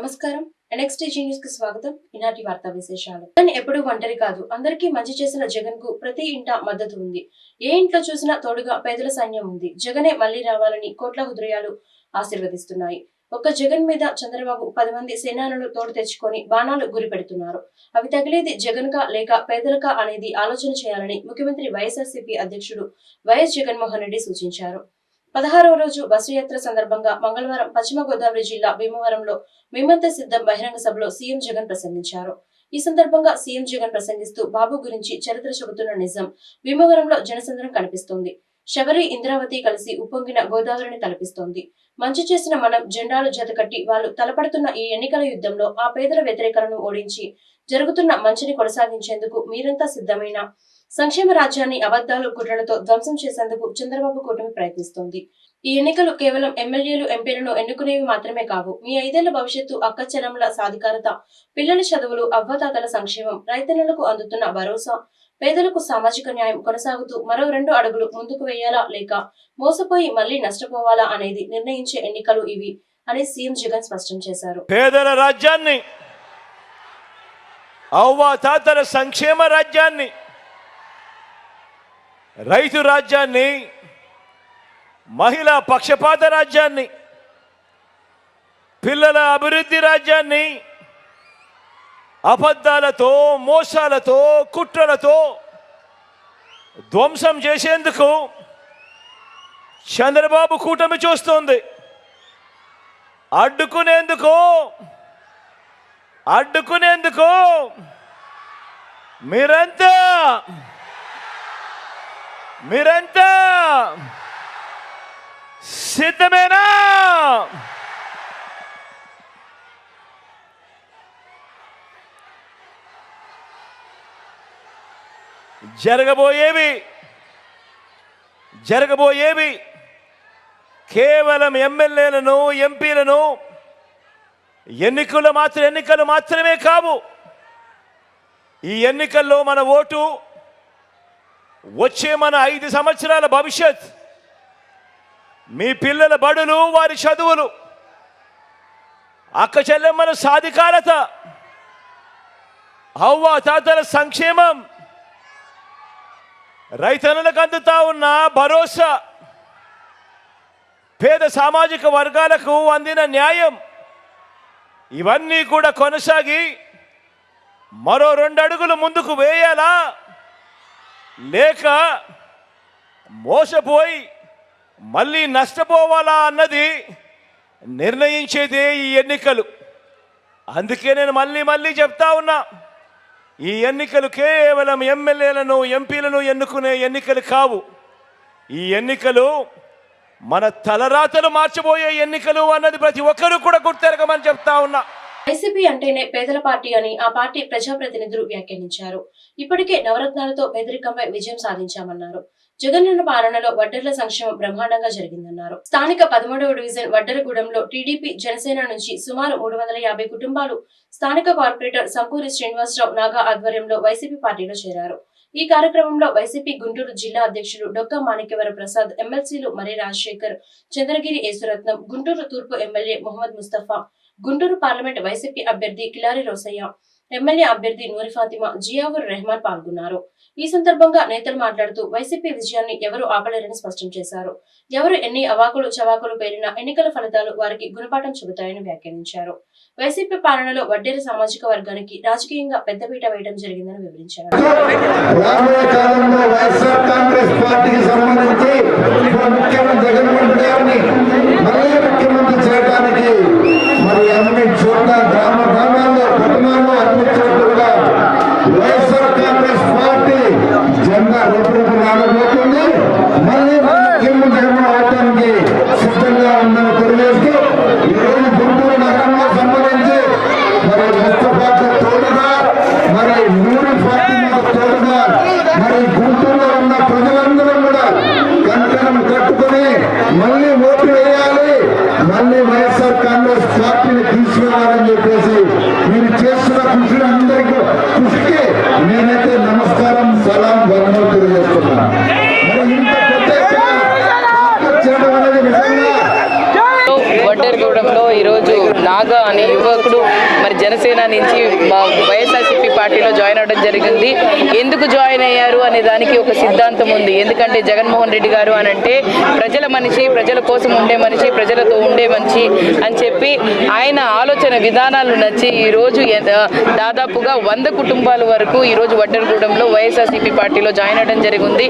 నమస్కారం. NXTG news కి స్వాగతం. ఈనాటి వార్తా విశేషాలు. జగన్ ఎప్పుడూ ఒంటరి కాదు. అందరికీ మంచి చేసిన జగన్ కు ప్రతి ఇంట మద్దతు ఉంది. ఏ ఇంట్లో చూసినా తోడుగా పేదల సైన్యం ఉంది. జగనే మళ్లీ రావాలని కోట్ల హృదయాలు ఆశీర్వదిస్తున్నాయి. ఒక్క జగన్ మీద చంద్రబాబు 10 మంది సేనానులు తోడు తెచ్చుకొని బాణాలు గురి పెడుతున్నారు. అవి తగిలేది జగన్ కా లేక పేదలకా అనేది ఆలోచన చేయాలని ముఖ్యమంత్రి వైఎస్ఆర్సీపీ అధ్యక్షుడు వైఎస్ జగన్మోహన్ రెడ్డి సూచించారు. 16వ రోజు బస్సు యాత్ర సందర్భంగా మంగళవారం పశ్చిమ గోదావరి జిల్లా భీమవరంలో మేమంతా సిద్ధం బహిరంగ సభలో సీఎం జగన్ ప్రసంగించారు. ఈ సందర్భంగా సీఎం జగన్ ప్రసంగిస్తూ బాబు గురించి చరిత్ర చెబుతున్న నిజం భీమవరంలో జనసంద్రం కనిపిస్తోంది. శబరి ఇంద్రావతి కలిసి ఉప్పొంగిన గోదావరిని తలపిస్తోంది. మంచి చేసిన మనం జెండాలు జతకట్టి వాళ్ళు తలపడుతున్న ఈ ఎన్నికల యుద్ధంలో ఆ పేదల వ్యతిరేకలను ఓడించి జరుగుతున్న మంచిని కొనసాగించేందుకు మీరంతా సిద్ధమైన సంక్షేమ రాజ్యాన్ని అబద్ధాలు కుట్రలతో ధ్వంసం చేసేందుకు చంద్రబాబు కూటమి ప్రయత్నిస్తోంది. ఈ ఎన్నికలు కేవలం ఎమ్మెల్యేలు ఎంపీలను ఎన్నుకునేవి మాత్రమే కావు. మీ 5 ఏళ్ల భవిష్యత్తు, అక్కచెల్లెమ్మల సాధికారత, పిల్లల చదువులు, అవ్వతాతల సంక్షేమం, రైతన్నలకు అందుతున్న భరోసా, పేదలకు సామాజిక న్యాయం కొనసాగుతూ మరో 2 అడుగులు ముందుకు వేయాలా లేక మోసపోయి మళ్లీ నష్టపోవాలా అనేది నిర్ణయించే ఎన్నికలు ఇవి అని సీఎం జగన్ స్పష్టం చేశారు. పేదల రాజ్యాన్ని, అవ్వాతాతల సంక్షేమ రాజ్యాన్ని, రైతు రాజ్యాన్ని, మహిళా పక్షపాత రాజ్యాన్ని, పిల్లల అభివృద్ధి రాజ్యాన్ని అబద్ధాలతో, మోసాలతో, కుట్రలతో ధ్వంసం చేసేందుకు చంద్రబాబు కూటమి చూస్తోంది. అడ్డుకునేందుకు మీరంతా సిద్ధమేనా? జరగబోయేవి కేవలం ఎమ్మెల్యేలను, ఎంపీలను ఎన్నికలు మాత్రమే కావు. ఈ ఎన్నికల్లో మన ఓటు, వచ్చే మన 5 సంవత్సరాల భవిష్యత్, మీ పిల్లల బడులు, వారి చదువులు, అక్క చెల్లెమ్మల సాధికారత, అవ్వ తాతల సంక్షేమం, రైతన్నలకు అందుతా ఉన్న భరోసా, పేద సామాజిక వర్గాలకు అందిన న్యాయం, ఇవన్నీ కూడా కొనసాగి మరో 2 అడుగులు ముందుకు వేయాలా లేక మోసపోయి మళ్ళీ నష్టపోవాలా అన్నది నిర్ణయించేదే ఈ ఎన్నికలు. అందుకే నేను మళ్ళీ చెప్తా ఉన్నా, ఈ ఎన్నికలు కేవలం ఎమ్మెల్యేలను, ఎంపీలను ఎన్నుకునే ఎన్నికలు కావు. ఈ ఎన్నికలు మన తలరాతలు మార్చబోయే ఎన్నికలు అన్నది ప్రతి ఒక్కరూ కూడా గుర్తెరగమని చెప్తా ఉన్నా. వైసీపీ అంటేనే పేదల పార్టీ అని ఆ పార్టీ ప్రజాప్రతినిధులు వ్యాఖ్యానించారు. ఇప్పటికే నవరత్నాలతో పేదరికంపై విజయం సాధించామన్నారు. జగనన్న పాలనలో వడ్డెర్ల సంక్షేమం బ్రహ్మాండంగా జరిగిందన్నారు. స్థానిక 13వ డివిజన్ వడ్డెరగూడెంలో టీడీపీ, జనసేన నుంచి సుమారు 350 కుటుంబాలు స్థానిక కార్పొరేటర్ సంపూరి శ్రీనివాసరావు నాగా ఆధ్వర్యంలో వైసీపీ పార్టీలో చేరారు. ఈ కార్యక్రమంలో వైసీపీ గుంటూరు జిల్లా అధ్యక్షుడు డొక్కా మాణిక్యవర ప్రసాద్, ఎమ్మెల్సీలు మర్రి రాజశేఖర్, చంద్రగిరి యేసురత్నం, గుంటూరు తూర్పు ఎమ్మెల్యే మొహమ్మద్ ముస్తఫా, గుంటూరు పార్లమెంట్ వైసీపీ అభ్యర్థి కిలారి రోసయ్య, ఎమ్మెల్యే అభ్యర్థి నూరి ఫాతిమా, జియావుర్ రెహమాన్ పాల్గొన్నారు. ఈ సందర్భంగా నేతలు మాట్లాడుతూ వైసీపీ విజయాన్ని ఎవరు ఆపలేరని స్పష్టం చేశారు. ఎవరు ఎన్ని అవాకులు చవాకులు పేరిన ఎన్నికల ఫలితాలు వారికి గుణపాఠం చెబుతాయని వ్యాఖ్యానించారు. వైసీపీ పాలనలో వడ్డేరు సామాజిక వర్గానికి రాజకీయంగా పెద్దపీట వేయడం జరిగిందని వివరించారు. గుంటూరులో ఉన్న ప్రజలందరూ కూడా నాగా అనే యువకుడు మరి జనసేన నుంచి వైఎస్ఆర్సీపీ పార్టీలో జాయిన్ అవ్వడం జరిగింది. ఎందుకు జాయిన్ అయ్యారు అనే దానికి ఒక సిద్ధాంతం ఉంది. ఎందుకంటే జగన్మోహన్ రెడ్డి గారు అని అంటే ప్రజల మనిషి, ప్రజల కోసం ఉండే మనిషి, ప్రజలతో ఉండే మనిషి అని చెప్పి ఆయన ఆలోచన విధానాలు నచ్చి ఈరోజు దాదాపుగా 100 కుటుంబాల వరకు ఈరోజు వడ్డెరగూడెంలో వైఎస్ఆర్సీపీ పార్టీలో జాయిన్ అవ్వడం జరిగింది.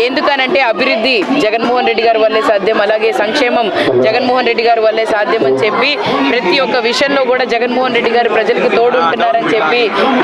ఎందుకనంటే అభివృద్ధి జగన్మోహన్ రెడ్డి గారి వల్లే సాధ్యం, అలాగే సంక్షేమం జగన్మోహన్ రెడ్డి గారి వల్లే సాధ్యం అని చెప్పి ప్రతి ఒక్క విషయంలో కూడా జగన్మోహన్ రెడ్డి గారు ప్రజలకు తోడుంటున్నారని చెప్పి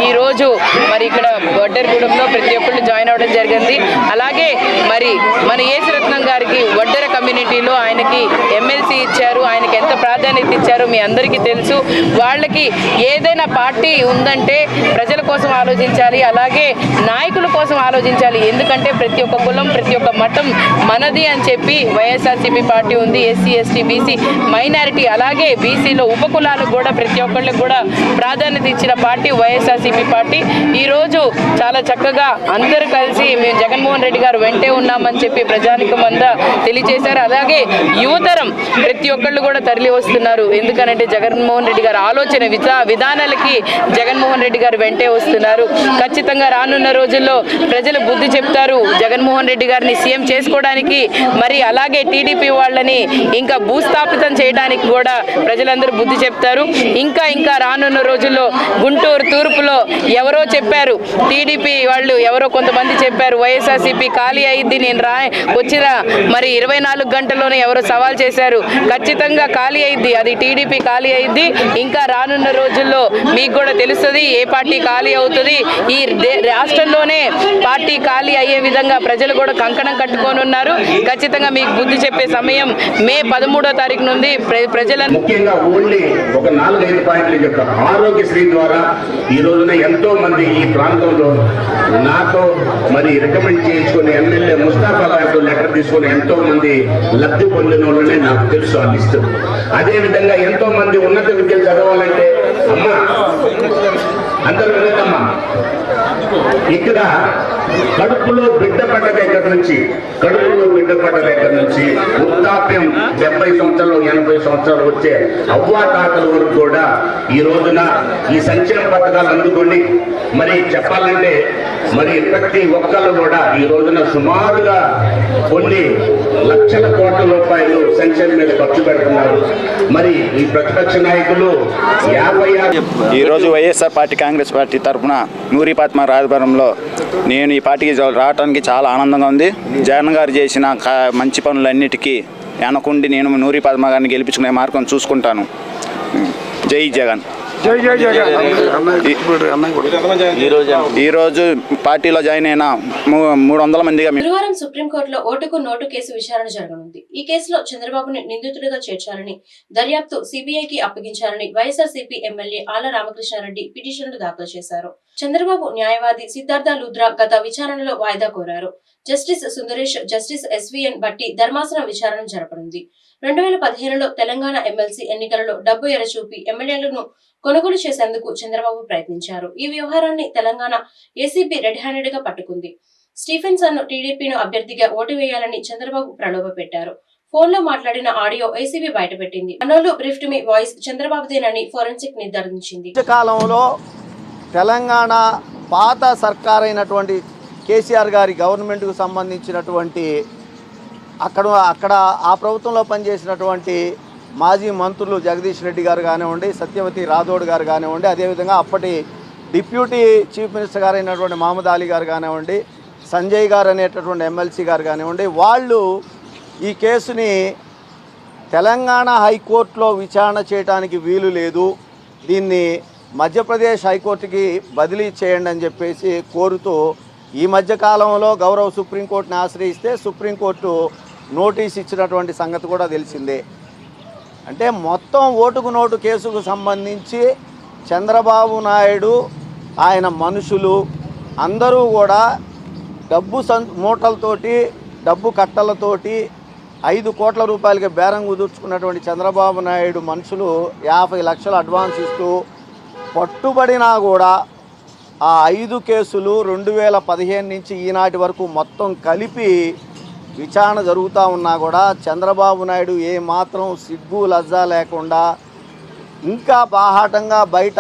ఈరోజు మరి ఇక్కడ వడ్డెరగూడెంలో ప్రతి ఒక్కళ్ళు జాయిన్ అవ్వడం జరిగింది. అలాగే మరి మన ఏసరత్నం గారికి వడ్డెర కమ్యూనిటీలో ఆయనకి ఎమ్మెల్సీ ఇచ్చారు. ఆయనకి ఎంత ప్రాధాన్యత ఇచ్చారో మీ అందరికీ తెలుసు. వాళ్ళకి ఏదైనా పార్టీ ఉందంటే ప్రజల కోసం ఆలోచించాలి, అలాగే నాయకుల కోసం ఆలోచించాలి. ఎందుకంటే ప్రతి ఒక్క కులం, ప్రతి ఒక్క మతం మనది అని చెప్పి వైఎస్ఆర్సీపీ పార్టీ ఉంది. ఎస్సీ, ఎస్టీ, బీసీ, మైనారిటీ, అలాగే బీసీలో ఉపకులాలకు కూడా ప్రతి ఒక్కళ్ళకి కూడా ప్రాధాన్యత ఇచ్చిన పార్టీ వైఎస్ఆర్సీపీ పార్టీ. ఈరోజు చాలా చక్కగా అందరూ కలిసి మేము జగన్మోహన్ రెడ్డి గారు వెంటే ఉన్నామని చెప్పి ప్రజానికం అంతా తెలియజేశారు. అలాగే యువతరం ప్రతి ఒక్కళ్ళు కూడా తరలి వస్తున్నారు. ఎందుకనంటే జగన్మోహన్ రెడ్డి గారు ఆలోచన విధానాలకి జగన్మోహన్ రెడ్డి గారు వెంటే వస్తున్నారు. ఖచ్చితంగా రానున్న రోజుల్లో ప్రజలు బుద్ధి చెప్తారు జగన్మోహన్ రెడ్డి గారిని సీఎం చేసుకోవడానికి. మరి అలాగే టీడీపీ వాళ్ళని ఇంకా భూస్థాపితం చేయడానికి కూడా ప్రజలందరూ బుద్ధి చెప్తారు. ఇంకా రానున్న రోజుల్లో గుంటూరు తూర్పులో ఎవరో చెప్పారు, టీడీపీ వాళ్ళు ఎవరో కొంతమంది చెప్పారు వైఎస్ఆర్సీపీ ఖాళీ అయింది, నేను వచ్చిన మరి 24 గంటల్లోనే ఎవరో సవాల్ చేశారు. ఖచ్చితంగా ఖాళీ అయింది, అది టీడీపీ ఖాళీ అయింది. ఇంకా రానున్న రోజుల్లో మీకు కూడా తెలుస్తుంది ఏ పార్టీ ఖాళీ అవుతుంది. ఈ రాష్ట్రంలోనే పార్టీ ఖాళీ అయ్యే విధంగా ప్రజలు కూడా కంకణం కట్టుకొని ఉన్నారు. ఖచ్చితంగా మీకు బుద్ధి చెప్పే సమయం మే 13వ తారీఖు నుండి ప్రజలను ముఖ్యంగా ఓన్లీ ఒక 4-5 పాయింట్లు చెప్తాను. ఆరోగ్యశ్రీ ద్వారా ఈ రోజున ఎంతో మంది ఈ ప్రాంతంలో నాతో మరి రికమెండ్ చేయించుకుని ఎమ్మెల్యే ముస్తాఫా గారితో లెటర్ తీసుకుని ఎంతో మంది లబ్ధి పొందిన వాళ్ళని నాకు తెలుసు ఆ లిస్టు. అదే విధంగా ఎంతో మంది ఉన్నత విద్యలు చదవాలంటే అమ్మా అందరూ వినదమ్మా, ఇక్కడ కడుపులో బిడ్డ పడ్డ దగ్గర నుంచి వృద్ధాప్యం 70 సంవత్సరాలు 80 సంవత్సరాలు వచ్చే అవ్వాతాతల వరకు కూడా ఈ రోజున ఈ సంక్షేమ పథకాలు అందుకొని మరి చెప్పాలంటే మరి ప్రతి ఒక్కళ్ళు కూడా ఈ రోజున సుమారుగా కొన్ని లక్షల కోట్ల రూపాయలు సంక్షేమం మీద ఖర్చు పెడుతున్నారు. మరి ఈ ప్రతిపక్ష నాయకులు 56 ఈరోజు వైఎస్ఆర్ పార్టీ కాంగ్రెస్ పార్టీ తరఫున నూరి ఫాతిమా రాజభవనంలో నేను ఈ పార్టీకి రావడానికి చాలా ఆనందంగా ఉంది. జగన్ గారు చేసిన మంచి పనులన్నిటికీ వెనకుండి నేను నూరి ఫాతిమా గారిని గెలిపించుకునే మార్గం చూసుకుంటాను. జై జగన్. ఈరోజు పార్టీలో జాయిన్ అయిన 300 మందిగా గురువారం సుప్రీంకోర్టులో ఓటుకు నోటు కేసు విచారణ జరగనుంది. ఈ కేసులో చంద్రబాబుని నిందితుడిగా చేర్చాలని, దర్యాప్తు సిబిఐకి అప్పగించాలని వైఎస్ఆర్సీపీ ఎమ్మెల్యే ఆళ్ల రామకృష్ణారెడ్డి పిటిషన్లు దాఖలు చేశారు. చంద్రబాబు న్యాయవాది సిద్ధార్థ లూథ్రా గత విచారణలో వాయిదా కోరారు. జస్టిస్ సుందరేష్, జస్టిస్ ఎస్వీఎన్ బట్టి ధర్మాసనం విచారణ జరపనుంది. 2015లో తెలంగాణ ఎమ్మెల్సీ ఎన్నికలలో డబ్బు ఎరచూపి ఎమ్మెల్యేలను కొనుగోలు చేసేందుకు చంద్రబాబు ప్రయత్నించారు. ఈ వ్యవహారాన్ని తెలంగాణ ఏసీబీ రెడ్ హ్యాండెడ్ గా పట్టుకుంది. స్టీఫెన్సన్ టీడీపీను అభ్యర్థిగా ఓటు వేయాలని చంద్రబాబు ప్రలోభ పెట్టారు. ఫోన్ లో మాట్లాడిన ఆడియో ఏసీబీ బయటపెట్టింది. మనోలు బ్రీఫ్డ్ మీ వాయిస్ చంద్రబాబుదేనని ఫోరెన్సిక్ నిర్ధారించింది. కాలంలో తెలంగాణ పాత సర్కార్ అయినటువంటి కేసీఆర్ గారి గవర్నమెంట్కు సంబంధించినటువంటి అక్కడ ఆ ప్రభుత్వంలో పనిచేసినటువంటి మాజీ మంత్రులు జగదీష్ రెడ్డి గారు కానివ్వండి, సత్యవతి రాథోడ్ గారు కానివ్వండి, అదేవిధంగా అప్పటి డిప్యూటీ చీఫ్ మినిస్టర్ గారు అయినటువంటి మహమ్మద్ అలీ గారు కానివ్వండి, సంజయ్ గారు అనేటటువంటి ఎమ్మెల్సీ గారు కానివ్వండి, వాళ్ళు ఈ కేసుని తెలంగాణ హైకోర్టులో విచారణ చేయడానికి వీలు లేదు, దీన్ని మధ్యప్రదేశ్ హైకోర్టుకి బదిలీ చేయండి అని చెప్పేసి కోరుతూ ఈ మధ్యకాలంలో గౌరవ సుప్రీంకోర్టుని ఆశ్రయిస్తే సుప్రీంకోర్టు నోటీస్ ఇచ్చినటువంటి సంగతి కూడా తెలిసిందే. అంటే మొత్తం ఓటుకు నోటు కేసుకు సంబంధించి చంద్రబాబు నాయుడు ఆయన మనుషులు అందరూ కూడా డబ్బు మూటలతోటి డబ్బు కట్టలతోటి 5 కోట్ల రూపాయలకి బేరం కుదుర్చుకున్నటువంటి చంద్రబాబు నాయుడు మనుషులు 50 లక్షలు అడ్వాన్స్ ఇస్తూ పట్టుబడినా కూడా ఆ 5 కేసులు 2015 నుంచి ఈనాటి వరకు మొత్తం కలిపి విచారణ జరుగుతూ ఉన్నా కూడా చంద్రబాబు నాయుడు ఏ మాత్రం సిగ్గు లజ్జ లేకుండా ఇంకా బాహాటంగా బయట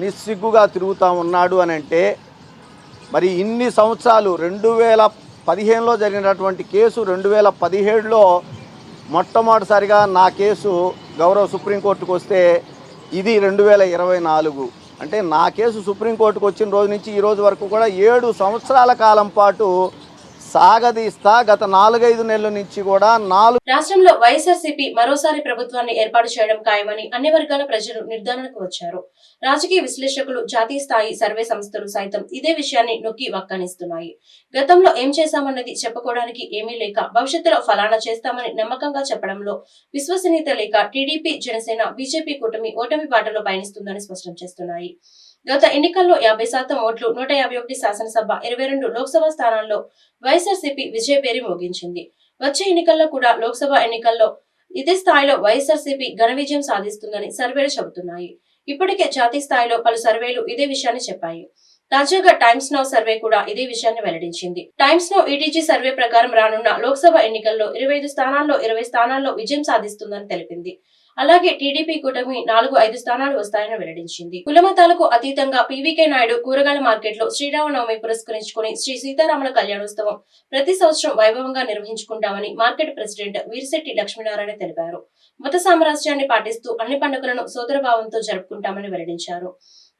నిస్సిగ్గుగా తిరుగుతూ ఉన్నాడు అని అంటే మరి ఇన్ని సంవత్సరాలు 2015లో జరిగినటువంటి కేసు 2017లో మొట్టమొదటిసారిగా నా కేసు గౌరవ సుప్రీంకోర్టుకు వస్తే ఇది 2024. అంటే నా కేసు సుప్రీంకోర్టుకు వచ్చిన రోజు నుంచి ఈ రోజు వరకు కూడా 7 సంవత్సరాల కాలం పాటు సాగదీస్తా గత 4-5 నెలల నుంచి కూడా రాష్ట్రంలో వైఎస్ఆర్సీపీ మరోసారి ప్రభుత్వాన్ని ఏర్పాటు చేయడం ఖాయమని అన్ని వర్గాల ప్రజలు నిర్ధారణకు వచ్చారు. రాజకీయ విశ్లేషకులు, జాతీయ స్థాయి సర్వే సంస్థలు సైతం ఇదే విషయాన్ని నొక్కి వక్కానిస్తున్నాయి. గతంలో ఏం చేశామన్నది చెప్పుకోవడానికి ఏమీ లేక భవిష్యత్తులో ఫలానా చేస్తామని నమ్మకంగా చెప్పడంలో విశ్వసనీయత లేక టీడీపీ, జనసేన, బీజేపీ కూటమి ఓటమి బాటలో పయనిస్తుందని స్పష్టం చేస్తున్నాయి. గత ఎన్నికల్లో 50% ఓట్లు, 151 శాసనసభ, 22 లోక్సభ స్థానాల్లో వైఎస్ఆర్సీపీ విజయభేరి మోగించింది. వచ్చే ఎన్నికల్లో కూడా లోక్సభ ఎన్నికల్లో ఇదే స్థాయిలో వైఎస్ఆర్సీపీ ఘన విజయం సాధిస్తుందని సర్వేలు చెబుతున్నాయి. ఇప్పటికే జాతీయ స్థాయిలో పలు సర్వేలు ఇదే విషయాన్ని చెప్పాయి. తాజాగా టైమ్స్ నౌ సర్వే కూడా ఇదే విషయాన్ని వెల్లడించింది. టైమ్స్ నౌ ఈటీజీ సర్వే ప్రకారం రానున్న లోక్సభ ఎన్నికల్లో 25 స్థానాల్లో 20 స్థానాల్లో విజయం సాధిస్తుందని తెలిపింది. అలాగే టీడీపీ కూటమి 4-5 స్థానాలు వస్తాయని వెల్లడించింది. కులమతాలకు అతీతంగా పీవీకే నాయుడు కూరగాయల మార్కెట్ లో శ్రీరామనవమి పురస్కరించుకుని శ్రీ సీతారాముల కళ్యాణోత్సవం ప్రతి సంవత్సరం వైభవంగా నిర్వహించుకుంటామని మార్కెట్ ప్రెసిడెంట్ వీరిశెట్టి లక్ష్మీనారాయణ తెలిపారు. మత సామరస్యాన్ని పాటిస్తూ అన్ని పండుగలను సోదరభావంతో జరుపుకుంటామని వెల్లడించారు.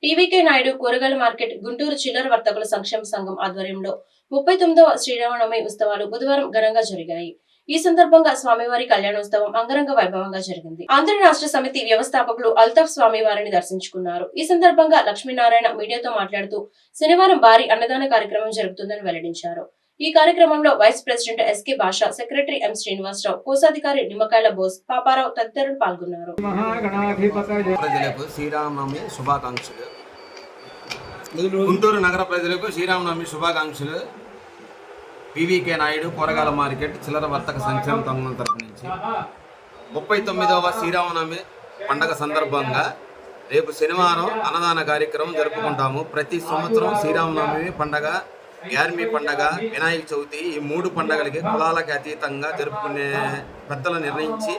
పీవీకే నాయుడు కూరగాయల మార్కెట్ గుంటూరు చిల్లర వర్తకుల సంక్షేమ సంఘం ఆధ్వర్యంలో 39వ శ్రీరామనవమి ఉత్సవాలు బుధవారం ఘనంగా జరిగాయి. ఈ సందర్భంగా స్వామివారి కళ్యాణోత్సవం అంగరంగ వైభవంగా జరిగింది. ఆంధ్ర రాష్ట్ర సమితి వ్యవస్థాపకులు అల్తాఫ్ స్వామివారిని దర్శించుకున్నారు. ఈ సందర్భంగా లక్ష్మీనారాయణ మీడియాతో మాట్లాడుతూ శనివారం భారీ అన్నదాన కార్యక్రమం జరుగుతుందని వెల్లడించారు. ఈ కార్యక్రమంలో వైస్ ప్రెసిడెంట్ ఎస్కే భాష, సెక్రటరీ ఎం శ్రీనివాసరావు, కోశాధికారి నిమ్మకాయల బోస్, పాపారావు తదితరులు పాల్గొన్నారు. ప్రజలకు శ్రీరామనవమి శుభాకాంక్షలు. గుంటూరు నగర ప్రజలకు శ్రీరామనవమి శుభాకాంక్షలు. పీవీకే నాయుడు కూరగాయల మార్కెట్ చిల్లర వర్తక సంక్షేమ సంఘం తరపు నుంచి 39వ శ్రీరామనవమి పండగ సందర్భంగా రేపు శనివారం అన్నదాన కార్యక్రమం జరుపుకుంటాము. ప్రతి సంవత్సరం శ్రీరామనవమి పండగ, గ్యార్మీ పండగ, వినాయక చవితి ఈ 3 పండగలకి కులాలకి అతీతంగా జరుపుకునే పెద్దలు నిర్ణయించి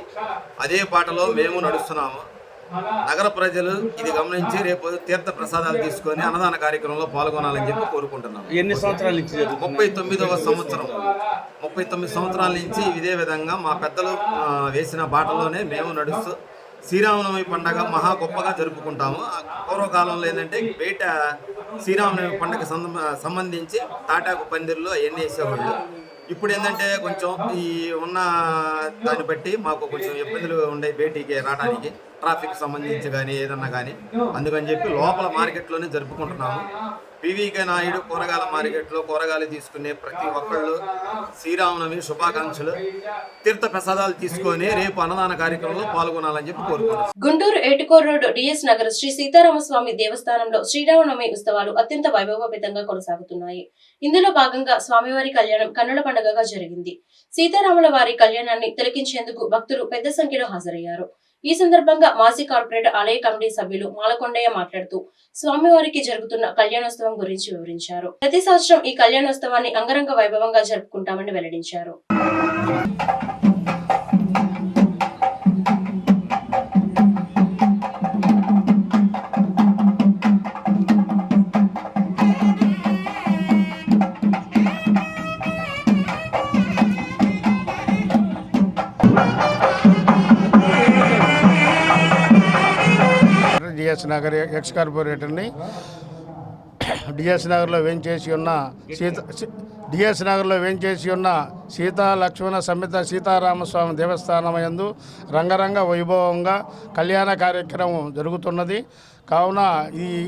అదే బాటలో మేము నడుస్తున్నాము. నగర ప్రజలు ఇది గమనించి రేపు తీర్థ ప్రసాదాలు తీసుకొని అన్నదాన కార్యక్రమంలో పాల్గొనాలని చెప్పి కోరుకుంటున్నాం. ఎన్ని సంవత్సరాల నుంచి? 39వ సంవత్సరం. 39 సంవత్సరాల నుంచి ఇదే విధంగా మా పెద్దలు వేసిన బాటలోనే మేము నడుస్తూ శ్రీరామనవమి పండగ మహా గొప్పగా జరుపుకుంటాము. పూర్వకాలంలో ఏంటంటే బయట శ్రీరామనవమి పండుగ సంబంధించి తాటాకు పందిర్లు అవన్నీ వేసేవాళ్ళు. ఇప్పుడు ఏంటంటే కొంచెం ఈ ఉన్న దాన్ని బట్టి మాకు కొంచెం ఇబ్బందులు ఉండే బయటికి రావడానికి, ట్రాఫిక్ సంబంధించి కానీ ఏదన్నా కానీ, అందుకని చెప్పి లోపల మార్కెట్లోనే జరుపుకుంటున్నాము. పీవీకే నాయుడు కూరగాయల మార్కెట్లో కూరగాయలు తీసుకునే ప్రతి ఒక్కళ్ళు శ్రీరామనవమి శుభాకాంక్షలు. తీర్థ ప్రసాదాలు తీసుకొని రేపు అన్నదాన కార్యక్రమంలో పాల్గొనాలని చెప్పి కోరుకుంటున్నాం. గుంటూరు ఏటుకోర్ రోడ్ డిఎస్ నగర్ శ్రీ సీతారామస్వామి దేవస్థానంలో శ్రీరామనవమి ఉత్సవాలు అత్యంత వైభవోపేతంగా కొనసాగుతున్నాయి. ఇందులో భాగంగా స్వామివారి కళ్యాణం కన్నుల పండుగగా జరిగింది. సీతారాముల వారి కళ్యాణాన్ని తిలకించేందుకు భక్తులు పెద్ద సంఖ్యలో హాజరయ్యారు. ఈ సందర్భంగా మాజీ కార్పొరేటర్ ఆలయ కమిటీ సభ్యులు మాలకొండయ్య మాట్లాడుతూ స్వామివారికి జరుగుతున్న కళ్యాణోత్సవం గురించి వివరించారు. ప్రతి సంవత్సరం ఈ కళ్యాణోత్సవాన్ని అంగరంగ వైభవంగా జరుపుకుంటామని వెల్లడించారు. డిఎస్ నగర్ ఎక్స్ కార్పొరేటర్ని. డిఎస్ నగర్లో వేంచేసి ఉన్న సీతా లక్ష్మణ సమేత సీతారామస్వామి దేవస్థానం యందు రంగరంగ వైభవంగా కళ్యాణ కార్యక్రమం జరుగుతున్నది. కావున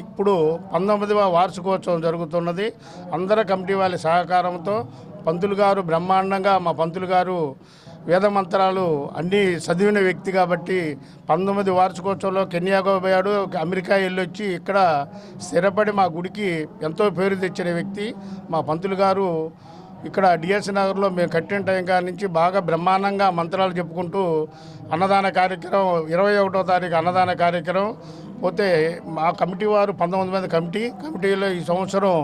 ఇప్పుడు 19వ వార్షికోత్సవం జరుగుతున్నది. అందరి కమిటీ వాళ్ళ సహకారంతో పంతులు గారు బ్రహ్మాండంగా, మా పంతులు గారు వేద మంత్రాలు అన్నీ చదివిన వ్యక్తి కాబట్టి 19 వార్షికోత్సవంలో కెన్యాకు పోయాడు, అమెరికా వెళ్ళొచ్చి ఇక్కడ స్థిరపడి మా గుడికి ఎంతో పేరు తెచ్చిన వ్యక్తి మా పంతులు గారు. ఇక్కడ డిఎస్ నగర్లో మేము కట్టిన టైం కాడి నుంచి బాగా బ్రహ్మాండంగా మంత్రాలు చెప్పుకుంటూ అన్నదాన కార్యక్రమం 21వ తారీఖు అన్నదాన కార్యక్రమం పోతే మా కమిటీ వారు 19 మంది కమిటీలో ఈ సంవత్సరం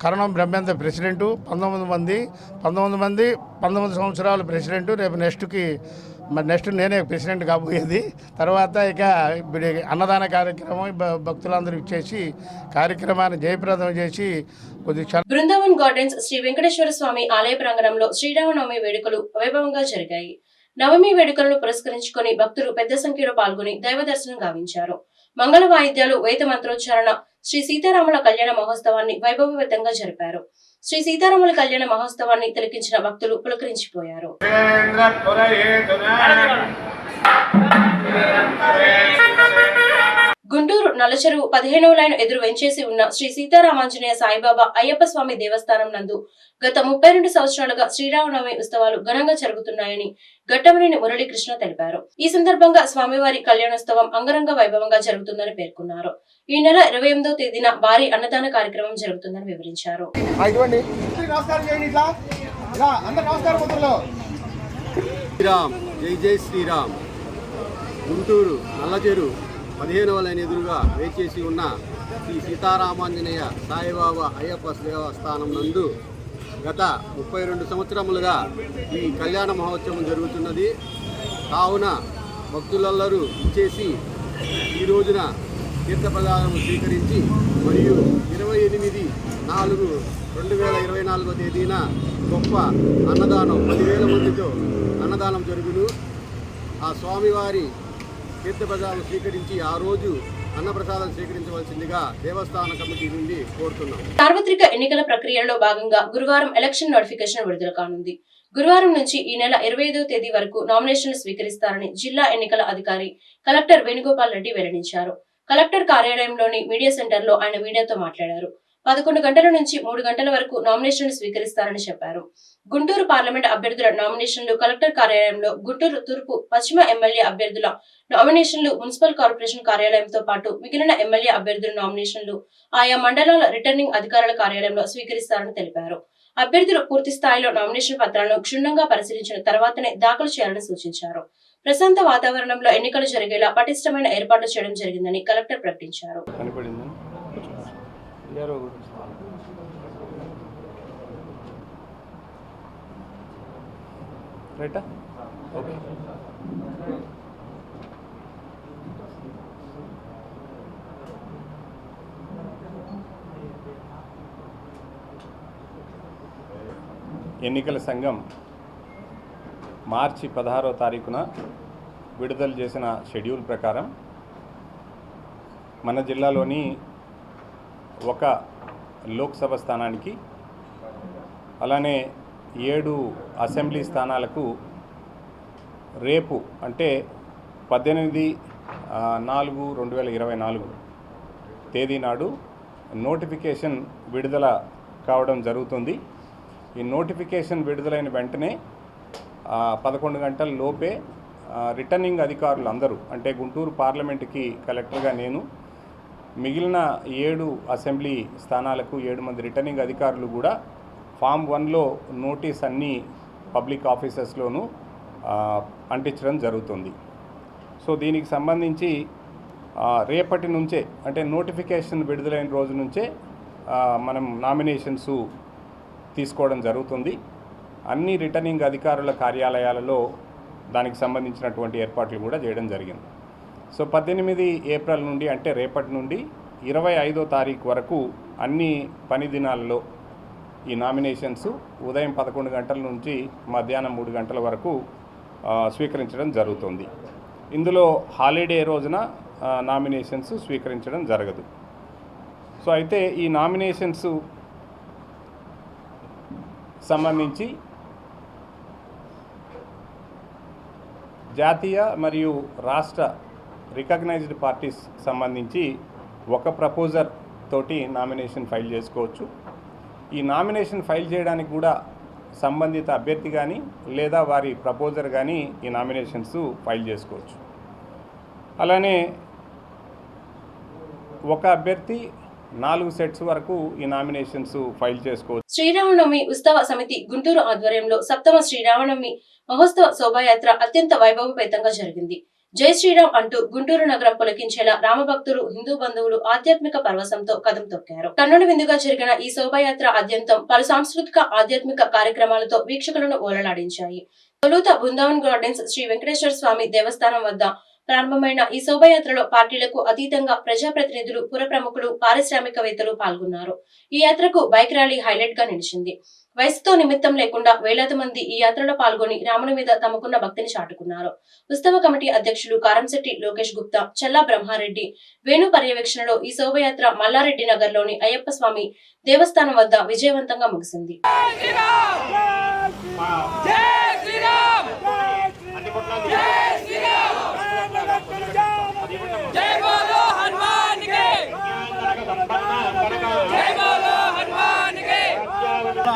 కరణం బ్రహ్మేంద్ర ప్రెసిడెంటు, 19 సంవత్సరాలు ప్రెసిడెంటు. రేపు నెక్స్ట్ నేనే ప్రెసిడెంట్ కాబోయేది. తర్వాత ఇక అన్నదాన కార్యక్రమం భక్తులందరూ ఇచ్చేసి కార్యక్రమాన్ని జయప్రదం చేసి బృందావన్ గార్డెన్స్ శ్రీ వెంకటేశ్వర స్వామి ఆలయ ప్రాంగణంలో శ్రీరామనవమి వేడుకలు వైభవంగా జరిగాయి. నవమి వేడుకలను పురస్కరించుకొని భక్తులు పెద్ద సంఖ్యలో పాల్గొని దైవ దర్శనం గావించారు. మంగళ వాయిద్యాలు, వేద మంత్రోచ్చారణ శ్రీ సీతారాముల కళ్యాణ మహోత్సవాన్ని వైభవవేతంగా జరిపారు. శ్రీ సీతారాముల కళ్యాణ మహోత్సవాన్ని తిలకించిన భక్తులు పులకరించిపోయారు. గుంటూరు నల్లచెరువు 15వ లైన్ ఎదురు వెంచేసి ఉన్న శ్రీ సీతారామాంజనేయ సాయిబాబా అయ్యప్ప స్వామి దేవస్థానం నందు గత 32 సంవత్సరాలుగా శ్రీరామనవమి ఉత్సవాలు ఘనంగా జరుగుతున్నాయని ఘట్టమనేని మురళీకృష్ణ తెలిపారు. ఈ సందర్భంగా స్వామివారి కళ్యాణోత్సవం అంగరంగ వైభవంగా జరుగుతుందని పేర్కొన్నారు. ఈ నెల 28వ తేదీన భారీ అన్నదాన కార్యక్రమం జరుగుతుందని వివరించారు. శ్రీరామ్, జై జై శ్రీరామ్. గుంటూరు నల్లచెరువు 15వ లైన్ ఎదురుగా వేచేసి ఉన్న శ్రీ సీతారామాంజనేయ సాయిబాబా అయ్యప్ప దేవస్థానం నందు గత 32 సంవత్సరములుగా ఈ కళ్యాణ మహోత్సవం జరుగుతున్నది. కావున భక్తులందరూ ఇచ్చేసి ఈ రోజున తీర్థప్రసాదం స్వీకరించి మరియు 28/4/2024 తేదీన గొప్ప అన్నదానం 10,000 మందితో అన్నదానం జరుగును. ఆ స్వామివారి తీర్థప్రసాదం స్వీకరించి ఆ రోజు అన్నప్రసాదం స్వీకరించవలసిందిగా దేవస్థాన కమిటీ నుండి కోరుతున్నాం. సార్వత్రిక ఎన్నికల ప్రక్రియలో భాగంగా గురువారం ఎలక్షన్ నోటిఫికేషన్ విడుదల కానుంది. గురువారం నుంచి ఈ నెల 25వ తేదీ వరకు నామినేషన్లు స్వీకరిస్తారని జిల్లా ఎన్నికల అధికారి కలెక్టర్ వేణుగోపాల్ రెడ్డి వెల్లడించారు. కలెక్టర్ కార్యాలయంలోని మీడియా సెంటర్లో ఆయన మీడియాతో మాట్లాడారు. 11 గంటల నుంచి 3 గంటల వరకు నామినేషన్లు స్వీకరిస్తారని చెప్పారు. గుంటూరు పార్లమెంట్ అభ్యర్థుల నామినేషన్లు కలెక్టర్ కార్యాలయంలో, గుంటూరు తూర్పు, పశ్చిమ ఎమ్మెల్యే అభ్యర్థుల నామినేషన్లు మున్సిపల్ కార్పొరేషన్ కార్యాలయంతో పాటు మిగిలిన ఎమ్మెల్యే అభ్యర్థుల నామినేషన్లు ఆయా మండలాల రిటర్నింగ్ అధికారుల కార్యాలయంలో స్వీకరిస్తారని తెలిపారు. అభ్యర్థులు పూర్తి స్థాయిలో నామినేషన్ పత్రాలను క్షుణ్ణంగా పరిశీలించిన తర్వాతనే దాఖలు చేయాలని సూచించారు. ప్రశాంత వాతావరణంలో ఎన్నికలు జరిగేలా పటిష్టమైన ఏర్పాట్లు చేయడం జరిగిందని కలెక్టర్ ప్రకటించారు. ఎన్నికల సంఘం మార్చి 16వ తారీఖున విడుదల చేసిన షెడ్యూల్ ప్రకారం మన జిల్లాలోని ఒక లోక్సభ స్థానానికి అలానే 7 అసెంబ్లీ స్థానాలకు రేపు అంటే 18/4/2024 తేదీ నాడు నోటిఫికేషన్ విడుదల కావడం జరుగుతుంది. ఈ నోటిఫికేషన్ విడుదలైన వెంటనే 11 గంటల లోపే రిటర్నింగ్ అధికారులు అందరూ అంటే గుంటూరు పార్లమెంటుకి కలెక్టర్గా నేను, మిగిలిన 7 అసెంబ్లీ స్థానాలకు 7 మంది రిటర్నింగ్ అధికారులు కూడా ఫామ్ 1లో నోటీస్ అన్ని పబ్లిక్ ఆఫీసెస్లోనూ అంటించడం జరుగుతుంది. సో దీనికి సంబంధించి రేపటి నుంచే అంటే నోటిఫికేషన్ విడుదలైన రోజు నుంచే మనం నామినేషన్స్ తీసుకోవడం జరుగుతుంది. అన్ని రిటర్నింగ్ అధికారుల కార్యాలయాలలో దానికి సంబంధించినటువంటి ఏర్పాట్లు కూడా చేయడం జరిగింది. సో 18 ఏప్రిల్ నుండి అంటే రేపటి నుండి 25వ తారీఖు వరకు అన్ని పని దినాల్లో ఈ నామినేషన్స్ ఉదయం 11 గంటల నుంచి మధ్యాహ్నం 3 గంటల వరకు స్వీకరించడం జరుగుతుంది. ఇందులో హాలిడే రోజున నామినేషన్స్ స్వీకరించడం జరగదు. సో అయితే ఈ నామినేషన్స్ సంబంధించి జాతీయ మరియు రాష్ట్ర రికగ్నైజ్డ్ పార్టీస్ సంబంధించి ఒక ప్రపోజర్ తోటి నామినేషన్ ఫైల్ చేసుకోవచ్చు. ఈ నామినేషన్ ఫైల్ చేయడానికి కూడా సంబంధిత అభ్యర్థి కానీ లేదా వారి ప్రపోజర్ కానీ ఈ నామినేషన్స్ ఫైల్ చేసుకోవచ్చు. అలానే ఒక అభ్యర్థి 4 సెట్స్ వరకు ఈ నామినేషన్స్ ఫైల్ చేసుకోవచ్చు. శ్రీరామనవమి ఉత్సవ సమితి గుంటూరు ఆధ్వర్యంలో 7వ శ్రీరామనవమి మహోత్సవ శోభాయాత్ర అత్యంత వైభవపేతంగా జరిగింది. జై శ్రీరామ్ అంటూ గుంటూరు నగరం పులకించేలా రామభక్తులు, హిందూ బంధువులు ఆధ్యాత్మిక పరవశంతో కదం తొక్కారు. కన్నుల విందుగా జరిగిన ఈ శోభాయాత్ర ఆద్యంతం పలు సాంస్కృతిక ఆధ్యాత్మిక కార్యక్రమాలతో వీక్షకులను ఓలలాడించాయి. తొలుత బృందావన్ గార్డెన్స్ శ్రీ వెంకటేశ్వర స్వామి దేవస్థానం వద్ద ప్రారంభమైన ఈ శోభాయాత్రలో పార్టీలకు అతీతంగా ప్రజాప్రతినిధులు, పుర ప్రముఖులు, పారిశ్రామికవేత్తలు పాల్గొన్నారు. ఈ యాత్రకు బైక్ ర్యాలీ హైలైట్ గా నిలిచింది. వయసుతో నిమిత్తం లేకుండా వేలాది మంది ఈ యాత్రలో పాల్గొని రాముని మీద తమకున్న భక్తిని చాటుకున్నారు. ఉత్సవ కమిటీ అధ్యక్షులు కారంశెట్టి లోకేష్ గుప్తా, చల్లా బ్రహ్మారెడ్డి వేణు పర్యవేక్షణలో ఈ శోభయాత్ర మల్లారెడ్డి నగర్ లోని అయ్యప్ప స్వామి దేవస్థానం వద్ద విజయవంతంగా ముగిసింది.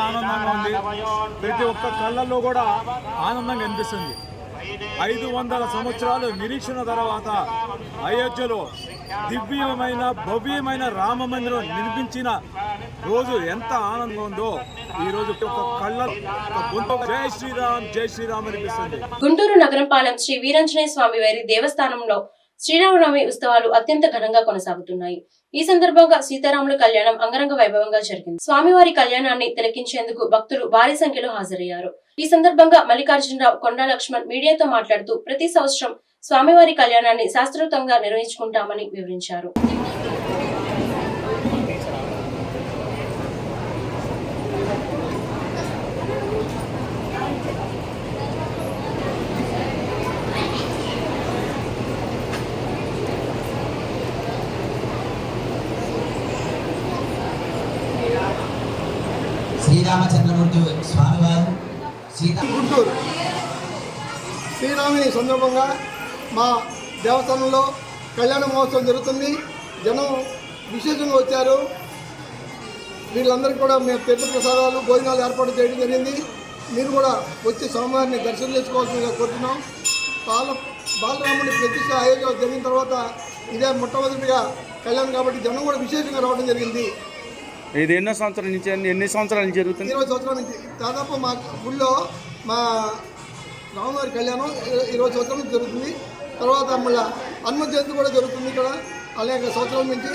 ఆనందంగా ఉంది. ప్రతి ఒక్క కళ్ళల్లో కూడా ఆనందంగా అనిపిస్తుంది. 500 సంవత్సరాలు నిరీక్షణ తర్వాత అయోధ్యలో దివ్యమైన భవ్యమైన రామ మందిరం నిర్మించిన రోజు ఎంత ఆనందంగా ఉందో ఈ రోజు ఒక కళ్ళ జై శ్రీరామ్ జై శ్రీరామ్ అనిపిస్తుంది. గుంటూరు నగరంపాలెం శ్రీ వీరాంజనేయ స్వామి వారి దేవస్థానంలో శ్రీరామనవమి ఉత్సవాలు అత్యంత ఘనంగా కొనసాగుతున్నాయి. ఈ సందర్భంగా సీతారాముల కళ్యాణం అంగరంగ వైభవంగా జరిగింది. స్వామివారి కళ్యాణాన్ని తిలకించేందుకు భక్తులు భారీ సంఖ్యలో హాజరయ్యారు. ఈ సందర్భంగా మల్లికార్జునరావు, కొండా లక్ష్మణ్ మీడియాతో మాట్లాడుతూ ప్రతి సంవత్సరం స్వామివారి కళ్యాణాన్ని శాస్త్రోక్తంగా నిర్వహించుకుంటామని వివరించారు. శ్రీరామచంద్రమూర్తి స్వామివారు గుంటూరు శ్రీరాముని సందర్భంగా మా దేవస్థానంలో కళ్యాణ మహోత్సవం జరుగుతుంది. జనం విశేషంగా వచ్చారు. వీళ్ళందరికీ కూడా మేము తీర్థప్రసాదాలు, భోజనాలు ఏర్పాటు చేయడం జరిగింది. మీరు కూడా వచ్చి స్వామివారిని దర్శనం చేసుకోవాల్సిందిగా కోరుతున్నాం. బాలరాముని ప్రతిష్ట అయోధ్య జరిగిన తర్వాత ఇదే మొట్టమొదటిగా కళ్యాణం కాబట్టి జనం కూడా విశేషంగా రావడం జరిగింది. ఇది ఎన్ని సంవత్సరాల నుంచి జరుగుతుంది? 20 సంవత్సరాల నుంచి దాదాపు మా ఊళ్ళో మా రామవారి కళ్యాణం 20 సంవత్సరాల నుంచి జరుగుతుంది. తర్వాత మళ్ళీ హనుమ జయంతి కూడా జరుగుతుంది ఇక్కడ అనేక సంవత్సరాల నుంచి.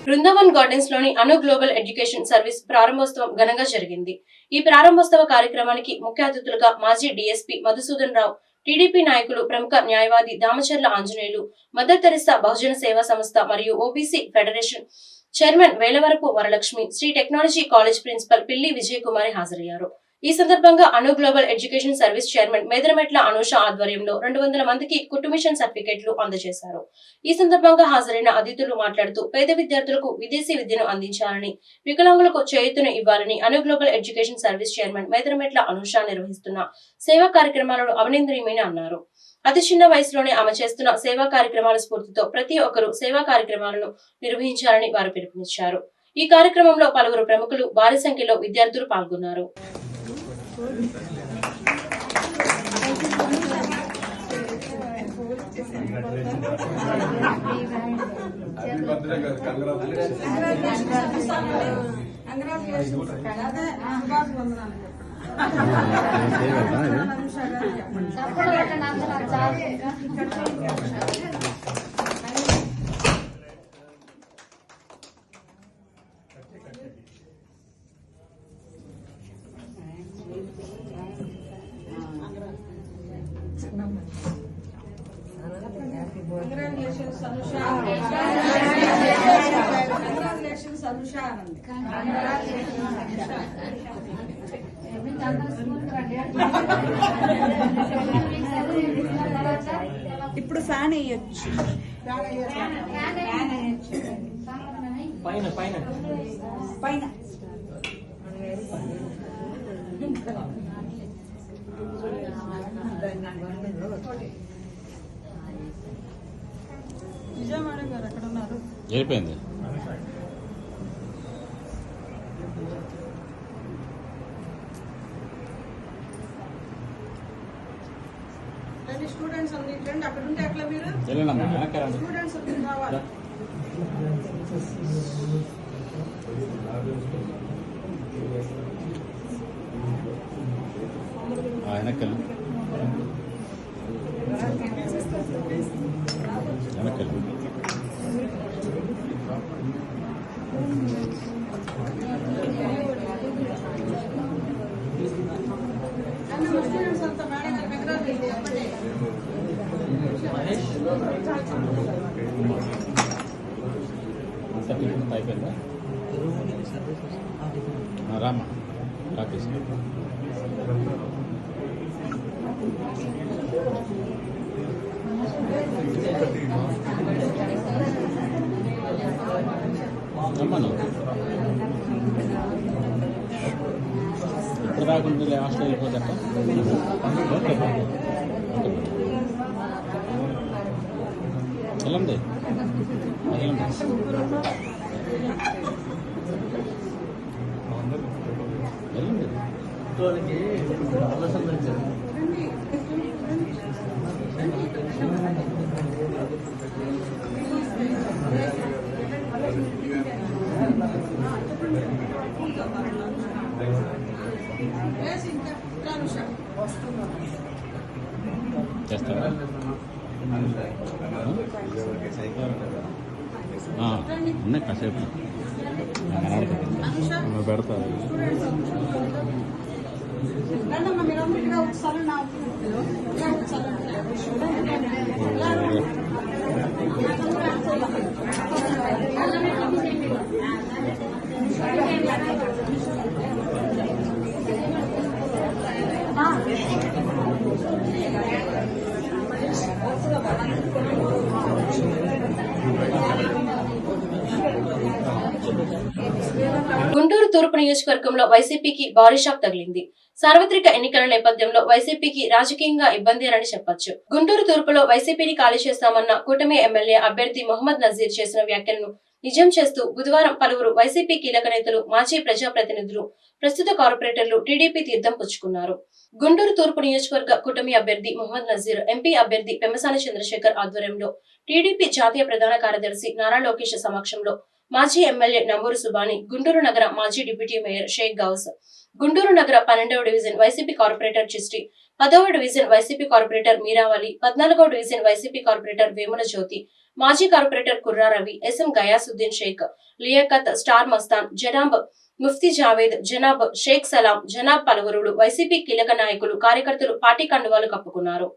బృందావన్ గార్డెన్స్ లోని అను గ్లోబల్ ఎడ్యుకేషన్ సర్వీస్ ప్రారంభోత్సవం ఘనంగా జరిగింది. ఈ ప్రారంభోత్సవ కార్యక్రమానికి ముఖ్య అతిథులుగా మాజీ డీఎస్పీ మధుసూదన్ రావు, టీడీపీ నాయకులు, ప్రముఖ న్యాయవాది దామచర్ల ఆంజనేయులు, మదర్ తెరెసా బహుజన సేవా సంస్థ మరియు OBC federation chairman Velavarapu Varalakshmi, Sri technology college principal Pilli Vijay Kumari హాజరయ్యారు. ఈ సందర్భంగా Anu global education service chairman Medarametla Anusha ఆధ్వర్యంలో 200 మందికి కుటుంబిషన్ సర్టిఫికెట్లు అందజేశారు. ఈ సందర్భంగా హాజరైన అతిథులు మాట్లాడుతూ పేద విద్యార్థులకు విదేశీ విద్యను అందించాలని, వికలాంగులకు చేయూతను ఇవ్వాలని Anu global education service chairman Medarametla Anusha నిర్వహిస్తున్న సేవా కార్యక్రమాలను అభినందనీయమని అన్నారు. అతి చిన్న వయసులోనే ఆమె చేస్తున్న సేవా కార్యక్రమాల స్ఫూర్తితో ప్రతి ఒక్కరూ సేవా కార్యక్రమాలను నిర్వహించాలని వారు పిలుపునిచ్చారు. ఈ కార్యక్రమంలో పలువురు ప్రముఖులు, భారీ సంఖ్యలో విద్యార్థులు పాల్గొన్నారు. ఇప్పుడు ఫ్యాన్ వేయొచ్చు. పైన పైన పైన విజయవాడ గారు ఎక్కడ ఉన్నారు? వెళ్ళిపోయింది. స్టూడెంట్స్ అందించండి. అక్కడ ఉంటే అట్లా మీరు స్టూడెంట్స్ రావాలి. వెనకాల అయిపోయిందా రామా రాకేష్ రమ్మను ఇప్పుడు రాకుండా హాస్టల్ వెళ్ళిపోతాక వెళ్ళండి వెళ్ళండి చేస్తారా ఉన్నాయి కాసేపు పెడతా గుంటూరు తూర్పు నియోజకవర్గంలో వైసీపీకి భారీ షాక్ తగిలింది. సార్వత్రిక ఎన్నికల నేపథ్యంలో వైసీపీకి రాజకీయంగా ఇబ్బంది అని చెప్పొచ్చు. గుంటూరు తూర్పులో వైసీపీని ఖాళీ చేస్తామన్న కూటమి ఎమ్మెల్యే అభ్యర్థి మొహమ్మద్ నజీర్ చేసిన వ్యాఖ్యలను నిజం చేస్తూ బుధవారం పలువురు వైసీపీ కీలక నేతలు, మాజీ ప్రజాప్రతినిధులు, ప్రస్తుత కార్పొరేటర్లు టీడీపీ తీర్థం పుచ్చుకున్నారు. గుంటూరు తూర్పు నియోజకవర్గ కూటమి అభ్యర్థి మొహమ్మద్ నజీర్, ఎంపీ అభ్యర్థి పెమ్మసాని చంద్రశేఖర్ ఆధ్వర్యంలో టీడీపీ జాతీయ ప్రధాన కార్యదర్శి నారా లోకేష్ సమక్షంలో మాజీ ఎమ్మెల్యే నంబూరు సుబాని, గుంటూరు నగర మాజీ డిప్యూటీ మేయర్ షేక్ గౌస్, గుంటూరు నగర 12వ డివిజన్ వైసీపీ కార్పొరేటర్ చిస్టి, 10వ డివిజన్ వైసీపీ కార్పొరేటర్ మీరావళి, 14వ division YCP corporator Vemula Jyothi, మాజీ corporator Kurra Ravi, S M Gayasuddin Sheikh, Liaqat, star Mastan, జనాబ్ ముఫ్తీ జావేద్, జనాబ్ షేక్ సలాం, జనాబ్ పలువురు వైసీపీ కీలక నాయకులు, కార్యకర్తలు పార్టీ కండువాలు కప్పుకున్నారు.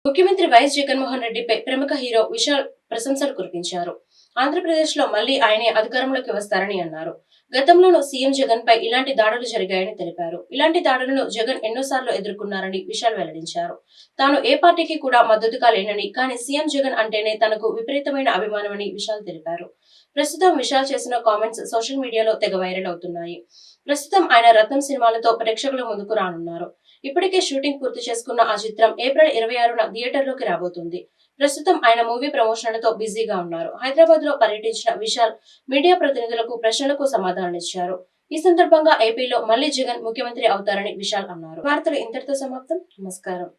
ముఖ్యమంత్రి వైఎస్ జగన్మోహన్ రెడ్డిపై ప్రముఖ హీరో విశాల్ ప్రశంసలు కురిపించారు. ఆంధ్రప్రదేశ్ లో మళ్లీ ఆయనే అధికారంలోకి వస్తారని అన్నారు. గతంలోనూ సీఎం జగన్ పై ఇలాంటి దాడులు జరిగాయని తెలిపారు. ఇలాంటి దాడులను జగన్ ఎన్నోసార్లు ఎదుర్కొన్నారని విశాల్ వెల్లడించారు. తాను ఏ పార్టీకి కూడా మద్దతుగా లేనని, కానీ సీఎం జగన్ అంటేనే తనకు విపరీతమైన అభిమానమని విశాల్ తెలిపారు. ప్రస్తుతం విశాల్ చేసిన కామెంట్స్ సోషల్ మీడియాలో తెగ వైరల్ అవుతున్నాయి. ప్రస్తుతం ఆయన రత్నం సినిమాలతో ప్రేక్షకుల ముందుకు రానున్నారు. ఇప్పటికే షూటింగ్ పూర్తి చేసుకున్న ఆ చిత్రం ఏప్రిల్ 26న థియేటర్లోకి రాబోతుంది. ప్రస్తుతం ఆయన మూవీ ప్రమోషన్లతో బిజీగా ఉన్నారు. హైదరాబాద్ లో పర్యటించిన విశాల్ మీడియా ప్రతినిధులకు ప్రశ్నలకు సమాధానాలిచ్చారు. ఈ సందర్భంగా ఏపీలో మళ్లీ జగన్ ముఖ్యమంత్రి అవుతారని విశాల్ అన్నారు. వార్తలు ఇంతటితో సమాప్తం. నమస్కారం.